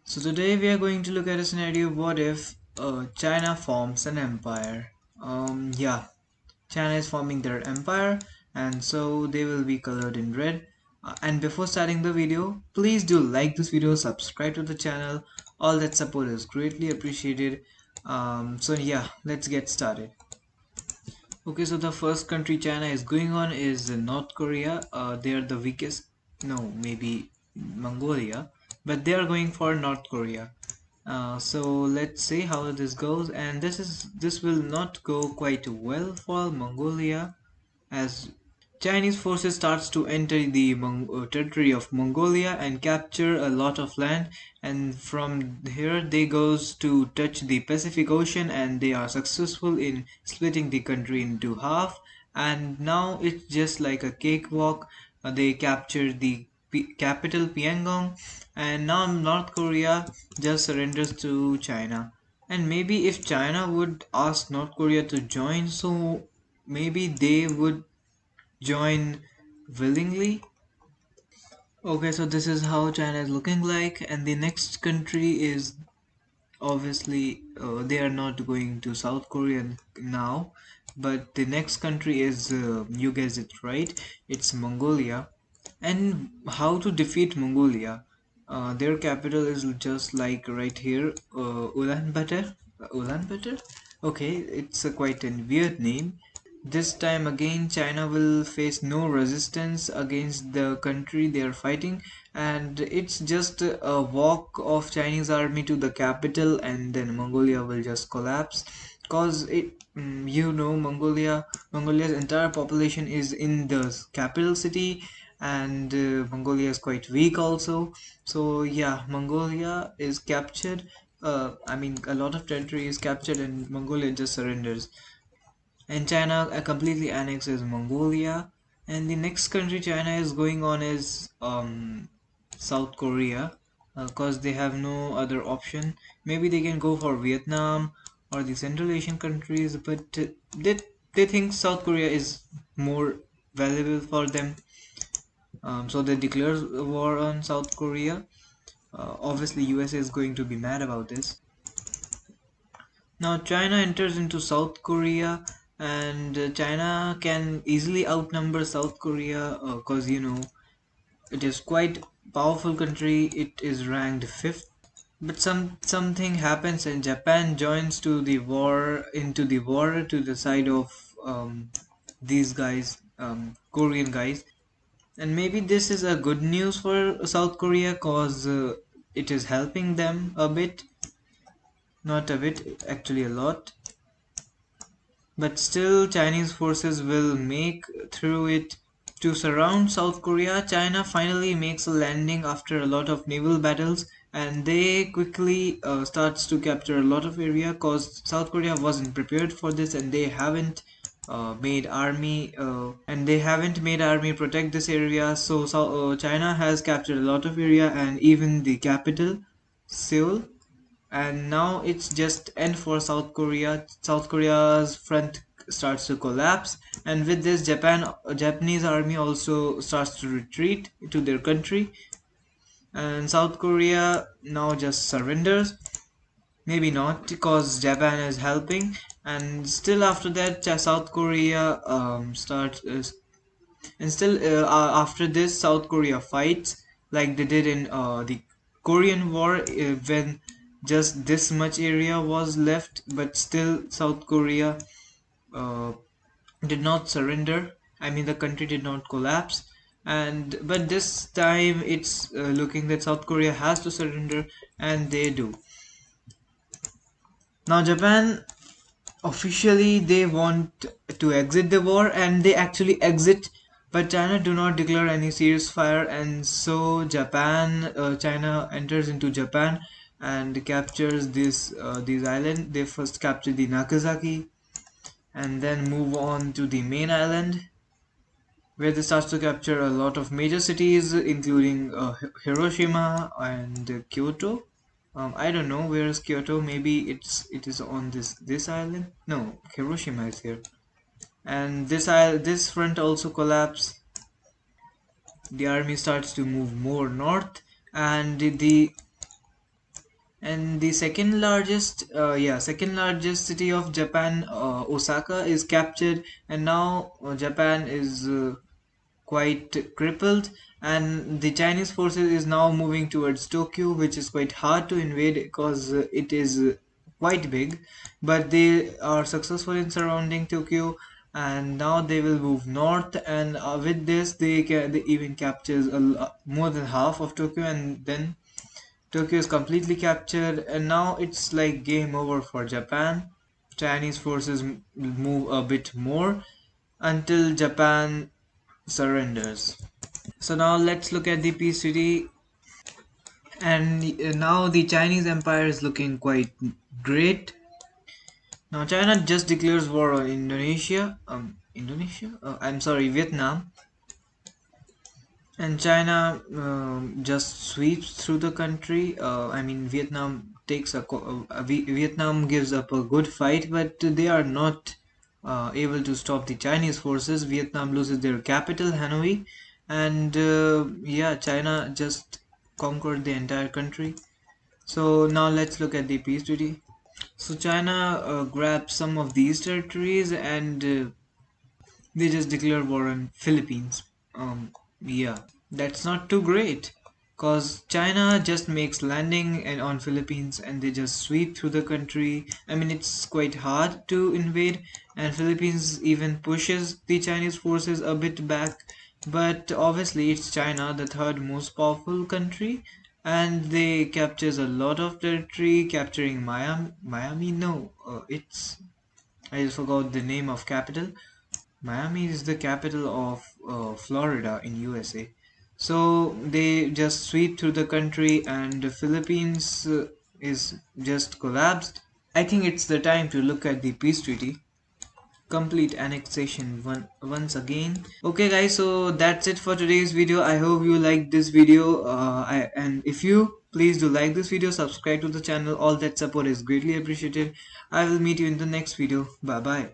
So today we are going to look at a scenario: what if China forms an empire? Yeah, China is forming their empire, and so they will be colored in red. And before starting the video, please do like this video, subscribe to the channel. All that support is greatly appreciated. So yeah, let's get started. Okay, so the first country China is going on is North Korea. They are the weakest. No, maybe Mongolia, but they are going for North Korea. So let's see how this goes, and this will not go quite well for Mongolia, as Chinese forces starts to enter the territory of Mongolia and capture a lot of land, and from here they goes to touch the Pacific Ocean, and they are successful in splitting the country into half, and now it's just like a cakewalk. They capture the capital Pyongyang, and now North Korea just surrenders to China. And maybe if China would ask North Korea to join, so maybe they would join willingly. Okay, so this is how China is looking like, and the next country is obviously they are not going to South Korea now, but the next country is you guessed it right, it's Mongolia. And how to defeat Mongolia? Their capital is just like right here, Ulaanbaatar. Ulaanbaatar? Okay, it's a quite a weird name. This time again, China will face no resistance against the country they are fighting, and it's just a walk of Chinese army to the capital, and then Mongolia will just collapse. Cause Mongolia's entire population is in the capital city, and Mongolia is quite weak also. So yeah, Mongolia is captured. I mean, a lot of territory is captured, and Mongolia just surrenders. And China completely annexes Mongolia. And the next country China is going on is South Korea, because they have no other option. Maybe they can go for Vietnam or the Central Asian countries, but they think South Korea is more valuable for them. So they declare war on South Korea. Obviously, USA is going to be mad about this. Now China enters into South Korea, and China can easily outnumber South Korea, because it is quite powerful country. It is ranked fifth, but something happens and Japan joins into the war to the side of these guys, Korean guys, and maybe this is a good news for South Korea, cause it is helping them a bit, not a bit, actually a lot. But still, Chinese forces will make through it to surround South Korea. China finally makes a landing after a lot of naval battles, and they quickly starts to capture a lot of area, cause South Korea wasn't prepared for this, and they haven't made army protect this area. So China has captured a lot of area and even the capital, Seoul, and now it's just end for South Korea. South Korea's front starts to collapse, and with this, Japanese army also starts to retreat to their country, and South Korea now just surrenders. Maybe not, because Japan is helping, and still after that, South Korea starts. And still, after this, South Korea fights like they did in the Korean War, when just this much area was left, but still South Korea uh, did not surrender. I mean, the country did not collapse. And but this time, it's looking that South Korea has to surrender, and they do. Now, Japan officially they want to exit the war, and they actually exit, but China do not declare any serious fire, and so China enters into Japan and captures these island. They first capture the Nagasaki and then move on to the main island, where they start to capture a lot of major cities, including Hiroshima and Kyoto. I don't know where is Kyoto. Maybe it is on this island. No, Hiroshima is here, and this front also collapsed. The army starts to move more north, and And the second largest city of Japan, Osaka, is captured, and now Japan is quite crippled, and the Chinese forces is now moving towards Tokyo, which is quite hard to invade because it is quite big, but they are successful in surrounding Tokyo, and now they will move north, and with this they even captures more than half of Tokyo, and then Tokyo is completely captured, and now it's like game over for Japan. Chinese forces move a bit more until Japan surrenders. So now let's look at the peace treaty, and now the Chinese empire is looking quite great. Now China just declares war on Indonesia. I'm sorry, Vietnam. And China just sweeps through the country. I mean, Vietnam gives up a good fight, but they are not able to stop the Chinese forces. Vietnam loses their capital, Hanoi, and yeah, China just conquered the entire country. So now let's look at the peace treaty. So China grabbed some of these territories, and they just declare war on Philippines. Yeah, that's not too great, cause China just makes landing and on Philippines, and they just sweep through the country. I mean, it's quite hard to invade, and Philippines even pushes the Chinese forces a bit back. But obviously, it's China, the third most powerful country, and they captures a lot of territory, capturing Miami. Miami, no, it's I just forgot the name of capital. Miami is the capital of Florida in USA. So they just sweep through the country, and the Philippines is just collapsed. I think it's the time to look at the peace treaty. Complete annexation once again. Okay guys, so that's it for today's video. I hope you liked this video, and if you please do like this video, subscribe to the channel. All that support is greatly appreciated. I will meet you in the next video. Bye bye.